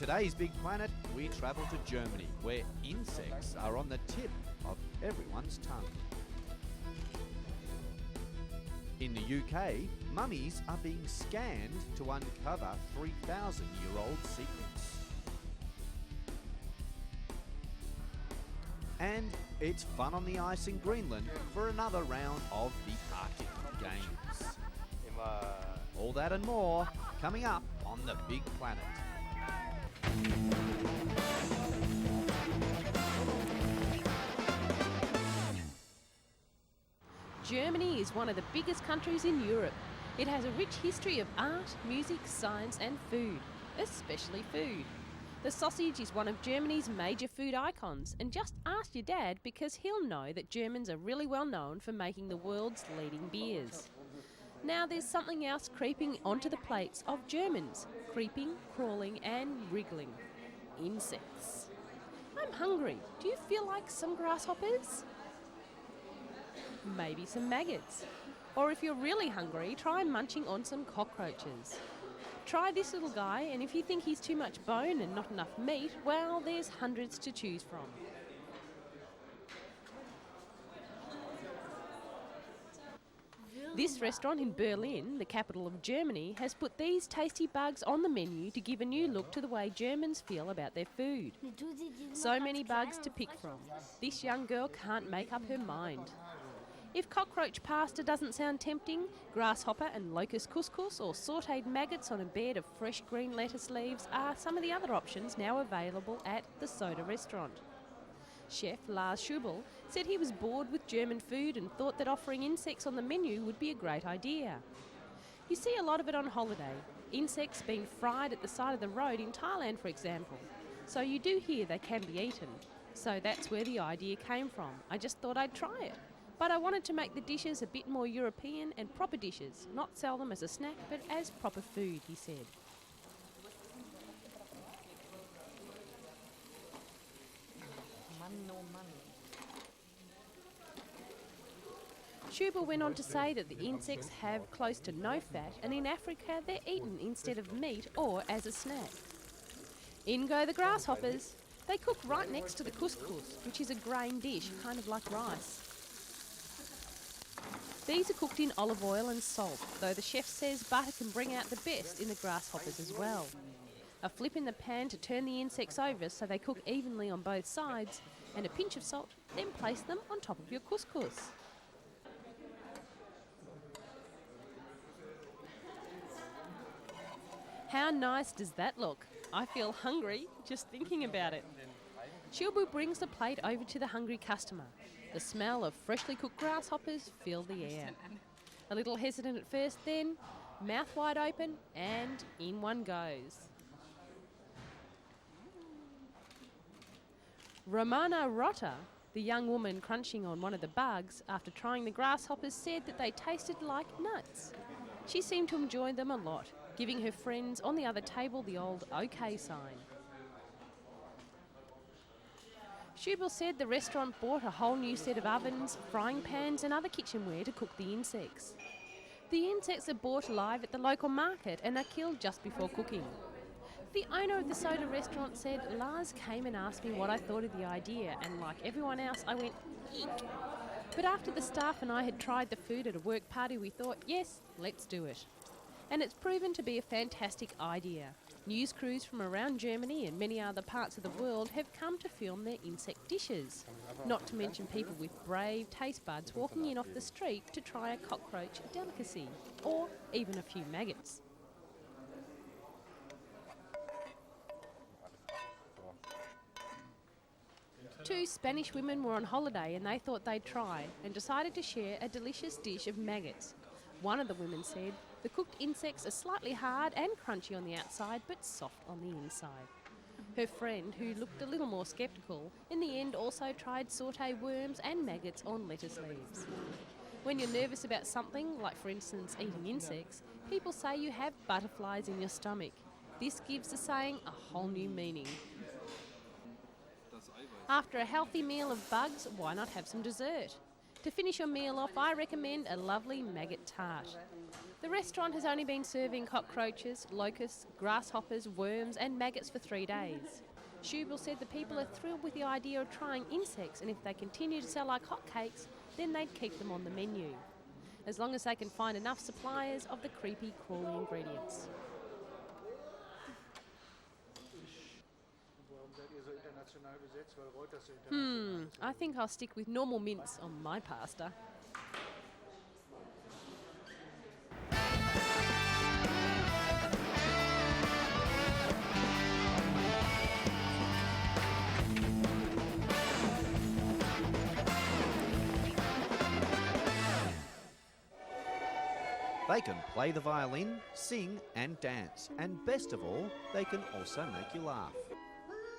In today's Big Planet, we travel to Germany, where insects are on the tip of everyone's tongue. In the UK, mummies are being scanned to uncover 3,000-year-old secrets. And it's fun on the ice in Greenland for another round of the Arctic Games. All that and more coming up on the Big Planet. Germany is one of the biggest countries in Europe. It has a rich history of art, music, science and food, especially food. The sausage is one of Germany's major food icons, and just ask your dad because he'll know that Germans are really well known for making the world's leading beers. Now there's something else creeping onto the plates of Germans, creeping, crawling and wriggling. Insects. I'm hungry. Do you feel like some grasshoppers? Maybe some maggots. Or if you're really hungry, try munching on some cockroaches. Try this little guy, and if you think he's too much bone and not enough meat, well, there's hundreds to choose from. This restaurant in Berlin, the capital of Germany, has put these tasty bugs on the menu to give a new look to the way Germans feel about their food. So many bugs to pick from. This young girl can't make up her mind. If cockroach pasta doesn't sound tempting, grasshopper and locust couscous or sautéed maggots on a bed of fresh green lettuce leaves are some of the other options now available at the Soda restaurant. Chef Lars Schubel said he was bored with German food and thought that offering insects on the menu would be a great idea. You see a lot of it on holiday, insects being fried at the side of the road in Thailand, for example. So you do hear they can be eaten. So that's where the idea came from. I just thought I'd try it. But I wanted to make the dishes a bit more European and proper dishes, not sell them as a snack but as proper food, he said. Schubel went on to say that the insects have close to no fat, and in Africa they're eaten instead of meat or as a snack. In go the grasshoppers. They cook right next to the couscous, which is a grain dish, kind of like rice. These are cooked in olive oil and salt, though the chef says butter can bring out the best in the grasshoppers as well. A flip in the pan to turn the insects over so they cook evenly on both sides, and a pinch of salt, then place them on top of your couscous. How nice does that look? I feel hungry just thinking about it. Schubel brings the plate over to the hungry customer. The smell of freshly cooked grasshoppers fill the air. A little hesitant at first, then mouth wide open, and in one goes. Romana Rotter, the young woman crunching on one of the bugs after trying the grasshoppers, said that they tasted like nuts. She seemed to enjoy them a lot, giving her friends on the other table the old OK sign. Schubel said the restaurant bought a whole new set of ovens, frying pans and other kitchenware to cook the insects. The insects are bought live at the local market and are killed just before cooking. The owner of the Soda restaurant said Lars came and asked me what I thought of the idea, and like everyone else I went, eek. But after the staff and I had tried the food at a work party, we thought, yes, let's do it. And it's proven to be a fantastic idea. News crews from around Germany and many other parts of the world have come to film their insect dishes, not to mention people with brave taste buds walking in off the street to try a cockroach delicacy, or even a few maggots. Two Spanish women were on holiday and they thought they'd try and decided to share a delicious dish of maggots. One of the women said, the cooked insects are slightly hard and crunchy on the outside but soft on the inside. Her friend, who looked a little more sceptical, in the end also tried sauté worms and maggots on lettuce leaves. When you're nervous about something, like for instance eating insects, people say you have butterflies in your stomach. This gives the saying a whole new meaning. After a healthy meal of bugs, why not have some dessert? To finish your meal off, I recommend a lovely maggot tart. The restaurant has only been serving cockroaches, locusts, grasshoppers, worms and maggots for 3 days. Schubel said the people are thrilled with the idea of trying insects, and if they continue to sell like hotcakes, then they'd keep them on the menu, as long as they can find enough suppliers of the creepy, crawly ingredients. I think I'll stick with normal mince on my pasta. They can play the violin, sing and dance, and best of all, they can also make you laugh.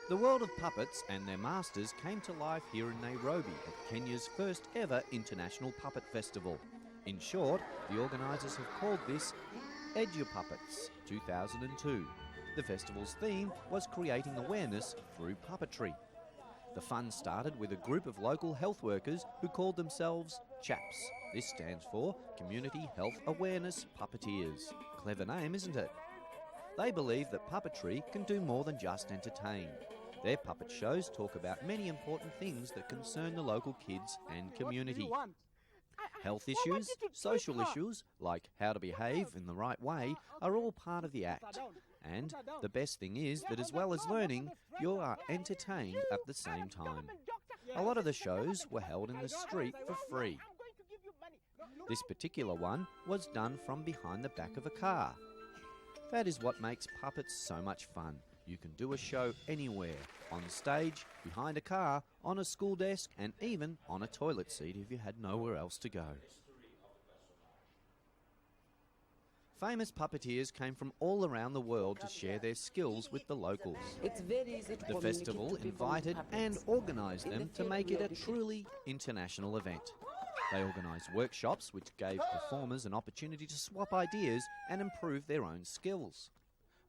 The world of puppets and their masters came to life here in Nairobi at Kenya's first ever International Puppet Festival. In short, the organisers have called this Edu-Puppets 2002. The festival's theme was creating awareness through puppetry. The fun started with a group of local health workers who called themselves CHAPS. This stands for Community Health Awareness Puppeteers. Clever name, isn't it? They believe that puppetry can do more than just entertain. Their puppet shows talk about many important things that concern the local kids and community. Health issues, social issues, like how to behave in the right way, are all part of the act. And the best thing is that as well as learning, you are entertained at the same time. A lot of the shows were held in the street for free. This particular one was done from behind the back of a car. That is what makes puppets so much fun. You can do a show anywhere, on stage, behind a car, on a school desk, and even on a toilet seat if you had nowhere else to go. Famous puppeteers came from all around the world to share their skills with the locals. It's very easy to The festival invited and organised them to make it a truly international event. They organised workshops which gave performers an opportunity to swap ideas and improve their own skills.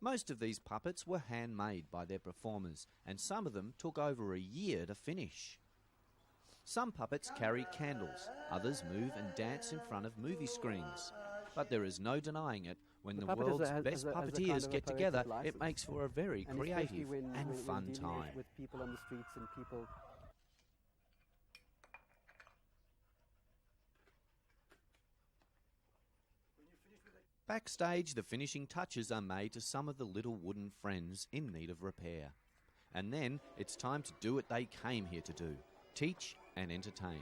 Most of these puppets were handmade by their performers, and some of them took over a year to finish. Some puppets carry candles, others move and dance in front of movie screens. But there is no denying it, when the world's best puppeteers get together, it makes for a very creative and fun time. With people on the streets and people. Backstage, the finishing touches are made to some of the little wooden friends in need of repair. And then it's time to do what they came here to do: teach and entertain.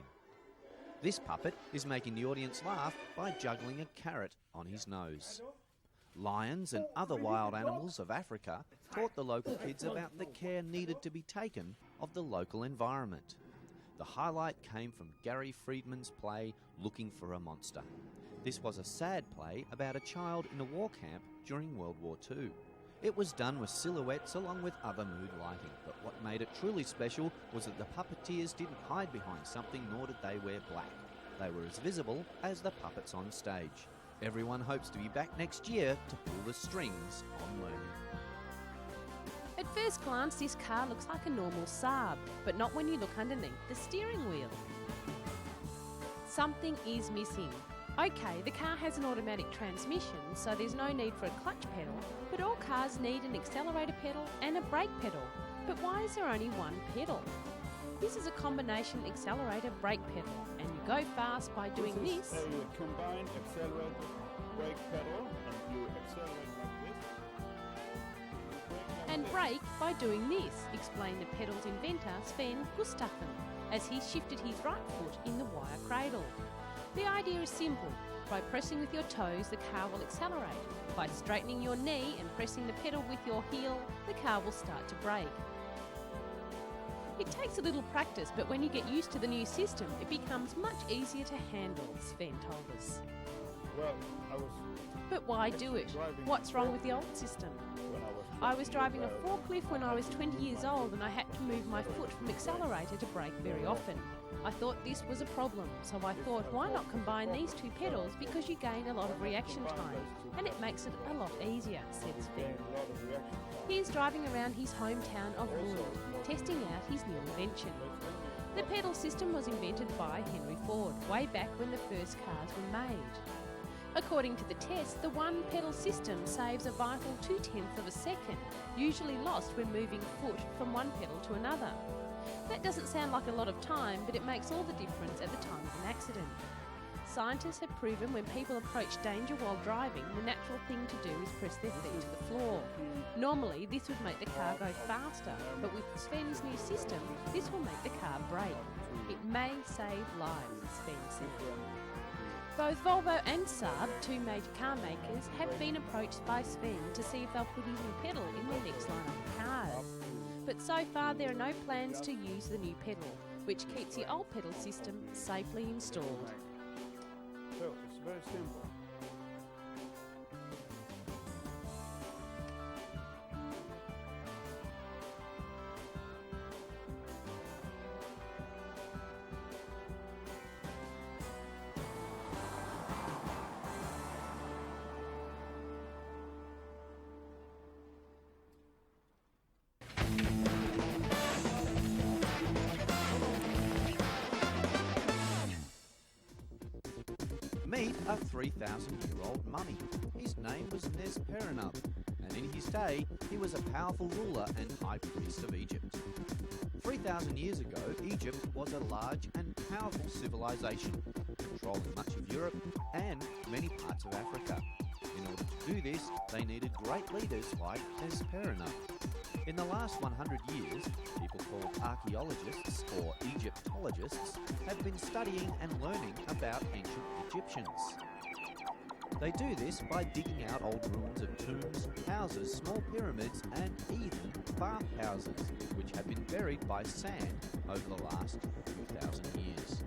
This puppet is making the audience laugh by juggling a carrot on his nose. Lions and other wild animals of Africa taught the local kids about the care needed to be taken of the local environment. The highlight came from Gary Friedman's play Looking for a Monster. This was a sad play about a child in a war camp during World War II. It was done with silhouettes along with other mood lighting, but what made it truly special was that the puppeteers didn't hide behind something, nor did they wear black. They were as visible as the puppets on stage. Everyone hopes to be back next year to pull the strings on learning. At first glance, this car looks like a normal Saab, but not when you look underneath the steering wheel. Something is missing. Okay, the car has an automatic transmission, so there's no need for a clutch pedal, but all cars need an accelerator pedal and a brake pedal. But why is there only one pedal? This is a combination accelerator brake pedal, and you go fast by doing this. A combined accelerator brake pedal, and you accelerate like this. And brake by doing this, explained the pedal's inventor Sven Gustafsson, as he shifted his right foot in the wire cradle. The idea is simple. By pressing with your toes, the car will accelerate. By straightening your knee and pressing the pedal with your heel, the car will start to brake. It takes a little practice, but when you get used to the new system, it becomes much easier to handle, Sven told us. Well, But why do it? What's wrong with the old system? I was driving a forklift when I was 20 years old, and I had to move my foot from accelerator to brake very often. I thought this was a problem, so I thought, why not combine these two pedals, because you gain a lot of reaction time, and it makes it a lot easier, said Sven. He is driving around his hometown of Lund, testing out his new invention. The pedal system was invented by Henry Ford way back when the first cars were made. According to the test, the one pedal system saves a vital 0.2 of a second, usually lost when moving foot from one pedal to another. That doesn't sound like a lot of time, but it makes all the difference at the time of an accident. Scientists have proven when people approach danger while driving, the natural thing to do is press their feet to the floor. Normally, this would make the car go faster, but with Sven's new system, this will make the car brake. It may save lives, Sven said. Both Volvo and Saab, two major car makers, have been approached by Sven to see if they'll put his new pedal in their next lineup of cars. But so far there are no plans to use the new pedal, which keeps the old pedal system safely installed. So it's very simple. Meet a 3,000-year-old mummy. His name was Nesperenub, and in his day, he was a powerful ruler and high priest of Egypt. 3,000 years ago, Egypt was a large and powerful civilization, controlling much of Europe and many parts of Africa. In order to do this, they needed great leaders like Nesperenub. In the last 100 years, people called archaeologists or Egyptologists have been studying and learning about ancient Egyptians. They do this by digging out old ruins of tombs, houses, small pyramids and even bathhouses, which have been buried by sand over the last 2,000 years.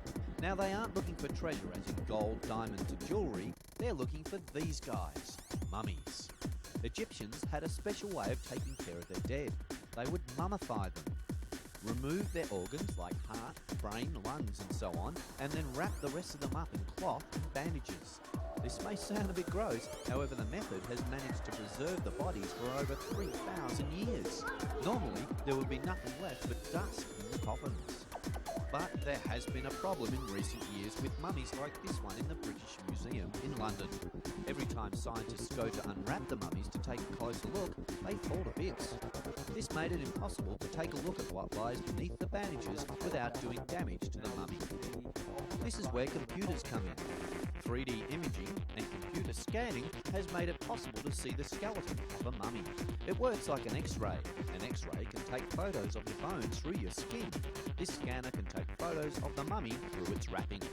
Now they aren't looking for treasure as in gold, diamonds and jewellery, they're looking for these guys, mummies. Egyptians had a special way of taking care of their dead. They would mummify them, remove their organs like heart, brain, lungs and so on, and then wrap the rest of them up in cloth and bandages. This may sound a bit gross, however the method has managed to preserve the bodies for over 3,000 years. Normally, there would be nothing left but dust in the coffins. But there has been a problem in recent years with mummies like this one in the British Museum in London. Every time scientists go to unwrap the mummies to take a closer look, they fall to bits. This made it impossible to take a look at what lies beneath the bandages without doing damage to the mummy. This is where computers come in. 3D imaging and computer scanning has made it possible to see the skeleton of a mummy. It works like an X-ray. An X-ray can take photos of your bones through your skin. This scanner can take photos of the mummy through its wrappings.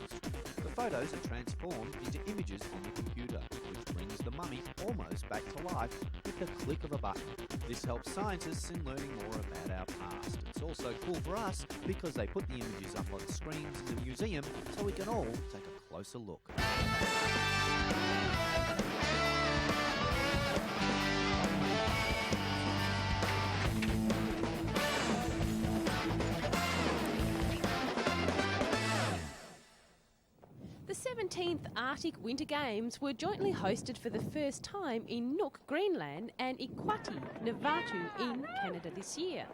The photos are transformed into images on the computer, which brings the mummy almost back to life with the click of a button. This helps scientists in learning more about our past. It's also cool for us because they put the images up on screens in the museum so we can all take a closer look. The 17th Arctic Winter Games were jointly hosted for the first time in Nuuk, Greenland and Iqaluit, Nunavut in Canada this year.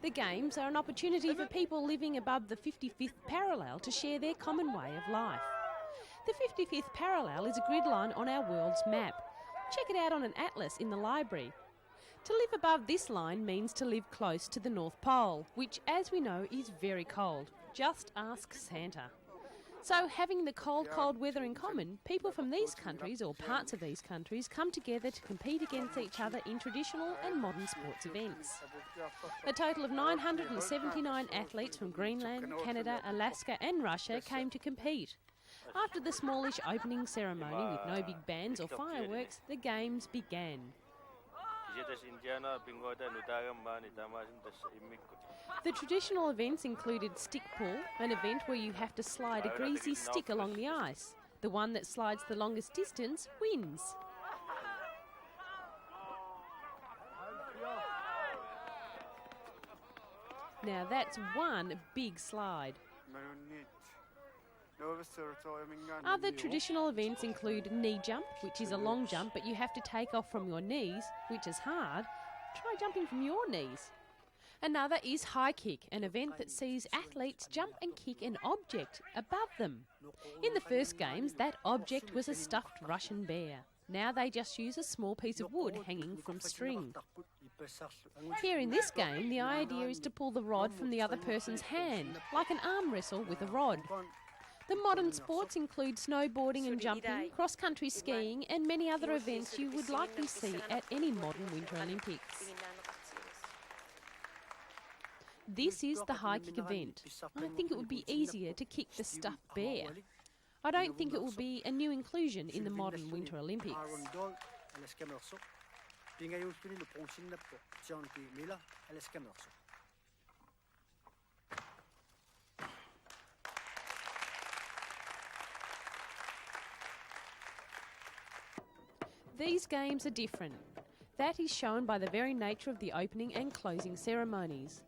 The Games are an opportunity for people living above the 55th parallel to share their common way of life. The 55th parallel is a grid line on our world's map. Check it out on an atlas in the library. To live above this line means to live close to the North Pole, which, as we know, is very cold. Just ask Santa. So, having the cold weather in common, people from these countries, or parts of these countries, come together to compete against each other in traditional and modern sports events. A total of 979 athletes from Greenland, Canada, Alaska and Russia came to compete. After the smallish opening ceremony with no big bands or fireworks, the games began. The traditional events included stick pull, an event where you have to slide a greasy stick along the ice. The one that slides the longest distance wins. Now that's one big slide. Other traditional events include knee jump, which is a long jump but you have to take off from your knees, which is hard. Try jumping from your knees. Another is high kick, an event that sees athletes jump and kick an object above them. In the first games, that object was a stuffed Russian bear. Now they just use a small piece of wood hanging from string. Here in this game, the idea is to pull the rod from the other person's hand, like an arm wrestle with a rod. The modern sports include snowboarding and jumping, cross-country skiing and many other events you would likely see at any modern Winter Olympics. This is the high kick event. I think it would be easier to kick the stuffed bear. I don't think it will be a new inclusion in the modern Winter Olympics. These games are different. That is shown by the very nature of the opening and closing ceremonies.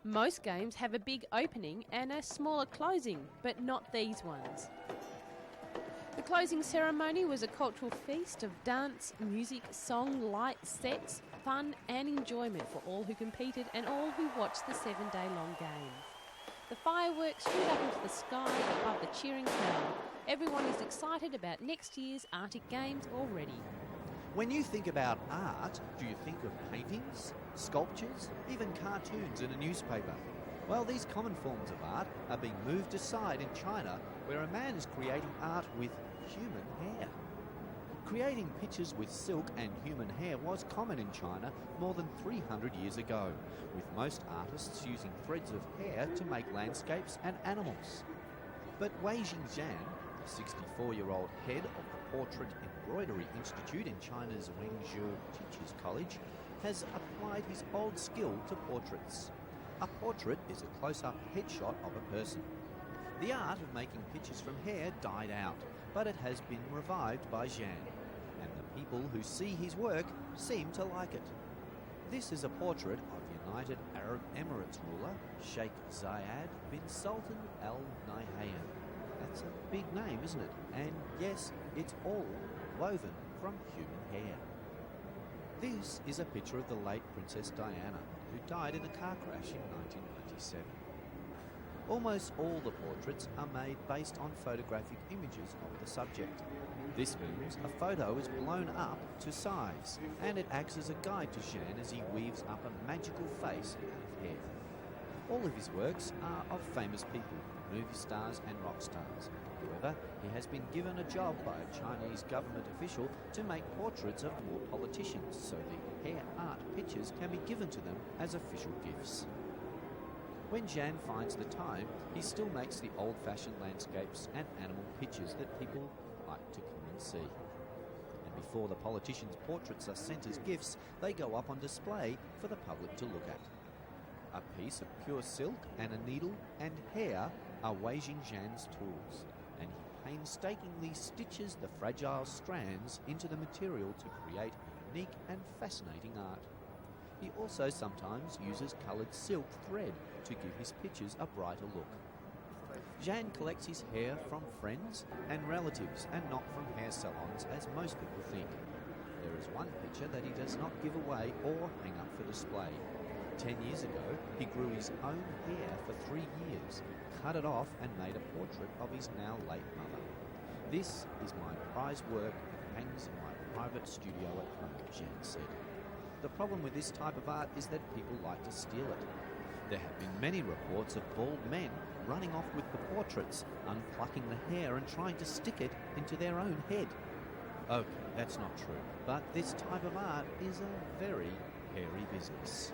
Most games have a big opening and a smaller closing, but not these ones. The closing ceremony was a cultural feast of dance, music, song, lights, sets, fun and enjoyment for all who competed and all who watched the 7-day-long games. The fireworks shoot up into the sky above the cheering crowd. Everyone is excited about next year's Arctic Games already. When you think about art, do you think of paintings, sculptures, even cartoons in a newspaper? Well, these common forms of art are being moved aside in China, where a man is creating art with human hair. Creating pictures with silk and human hair was common in China more than 300 years ago, with most artists using threads of hair to make landscapes and animals. But Wei Jingjian, the 64-year-old head of the Portrait Embroidery Institute in China's Wenzhou Teachers College, has applied his old skill to portraits. A portrait is a close-up headshot of a person. The art of making pictures from hair died out, but it has been revived by Zhan, and the people who see his work seem to like it. This is a portrait of United Arab Emirates ruler Sheikh Zayed bin Sultan Al Nahyan. That's a big name, isn't it? And yes, it's all woven from human hair. This is a picture of the late Princess Diana, who died in a car crash in 1997. Almost all the portraits are made based on photographic images of the subject. This means a photo is blown up to size, and it acts as a guide to Zhan as he weaves up a magical face out of hair. All of his works are of famous people, movie stars and rock stars. However, he has been given a job by a Chinese government official to make portraits of more politicians, so the hair art pictures can be given to them as official gifts. When Zhan finds the time, he still makes the old-fashioned landscapes and animal pictures that people like to come and see. And before the politicians' portraits are sent as gifts, they go up on display for the public to look at. A piece of pure silk and a needle and hair are Wei Jingjian's tools, and he painstakingly stitches the fragile strands into the material to create unique and fascinating art. He also sometimes uses coloured silk thread to give his pictures a brighter look. Zhan collects his hair from friends and relatives and not from hair salons as most people think. There is one picture that he does not give away or hang up for display. 10 years ago, he grew his own hair for 3 years, cut it off and made a portrait of his now late mother. This is my prized work and hangs in my private studio at home, Zhan said. The problem with this type of art is that people like to steal it. There have been many reports of bald men running off with the portraits, unplucking the hair and trying to stick it into their own head. Okay, that's not true, but this type of art is a very hairy business.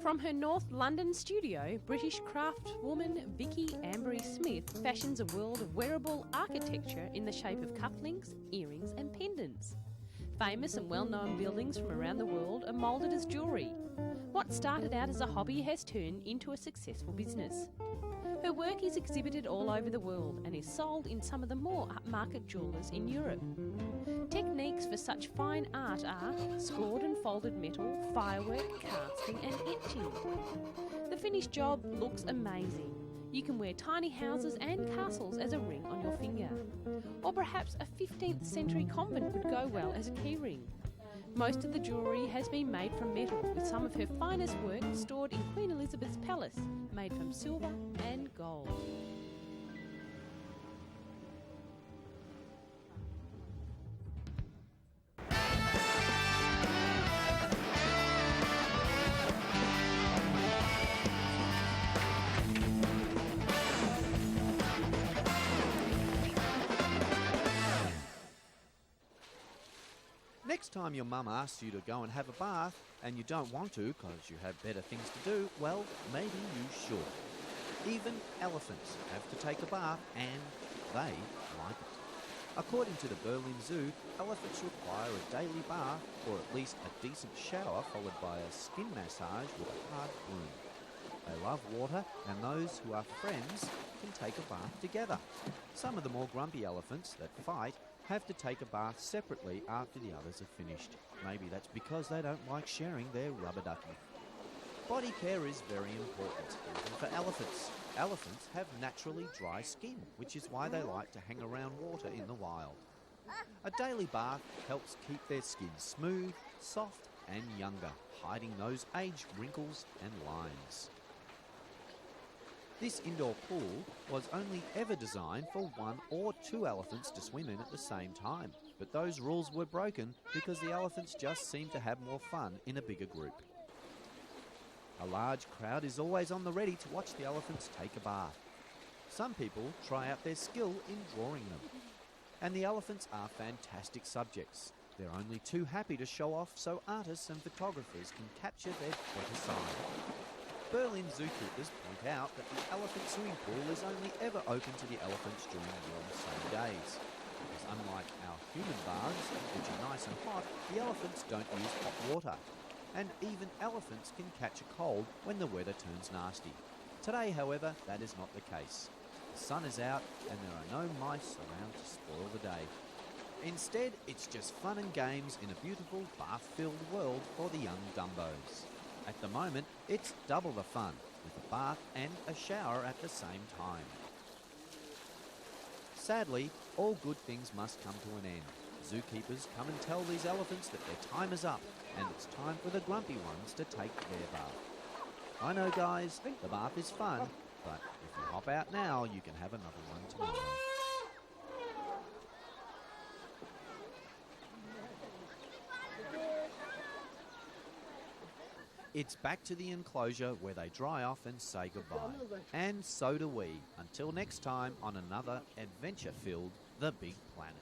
From her North London studio, British craftswoman Vicky Ambry-Smith fashions a world of wearable architecture in the shape of cufflinks, earrings and pendants. Famous and well-known buildings from around the world are moulded as jewellery. What started out as a hobby has turned into a successful business. Her work is exhibited all over the world and is sold in some of the more upmarket jewellers in Europe. Techniques for such fine art are scored and folded metal, firework, casting and etching. The finished job looks amazing. You can wear tiny houses and castles as a ring on your finger. Or perhaps a 15th century convent would go well as a keyring. Most of the jewellery has been made from metal, with some of her finest work stored in Queen Elizabeth's palace, made from silver and gold. Next time your mum asks you to go and have a bath and you don't want to because you have better things to do, well, maybe you should. Even elephants have to take a bath and they like it. According to the Berlin Zoo, elephants require a daily bath or at least a decent shower followed by a skin massage with a hard broom. They love water and those who are friends can take a bath together. Some of the more grumpy elephants that fight have to take a bath separately after the others are finished. Maybe that's because they don't like sharing their rubber ducky. Body care is very important, even for elephants. Elephants have naturally dry skin, which is why they like to hang around water in the wild. A daily bath helps keep their skin smooth, soft and younger, hiding those age wrinkles and lines. This indoor pool was only ever designed for 1 or 2 elephants to swim in at the same time, but those rules were broken because the elephants just seemed to have more fun in a bigger group. A large crowd is always on the ready to watch the elephants take a bath. Some people try out their skill in drawing them, and the elephants are fantastic subjects. They're only too happy to show off so artists and photographers can capture their better side. Berlin zookeepers point out that the elephant swimming pool is only ever open to the elephants during warm sunny days. Because unlike our human baths, which are nice and hot, the elephants don't use hot water. And even elephants can catch a cold when the weather turns nasty. Today, however, that is not the case. The sun is out and there are no mice around to spoil the day. Instead, it's just fun and games in a beautiful bath-filled world for the young Dumbos. At the moment, it's double the fun, with a bath and a shower at the same time. Sadly, all good things must come to an end. Zookeepers come and tell these elephants that their time is up, and it's time for the grumpy ones to take their bath. I know, guys, the bath is fun, but if you hop out now, you can have another one tomorrow. It's back to the enclosure where they dry off and say goodbye. And so do we. Until next time on another adventure-filled The Big Planet.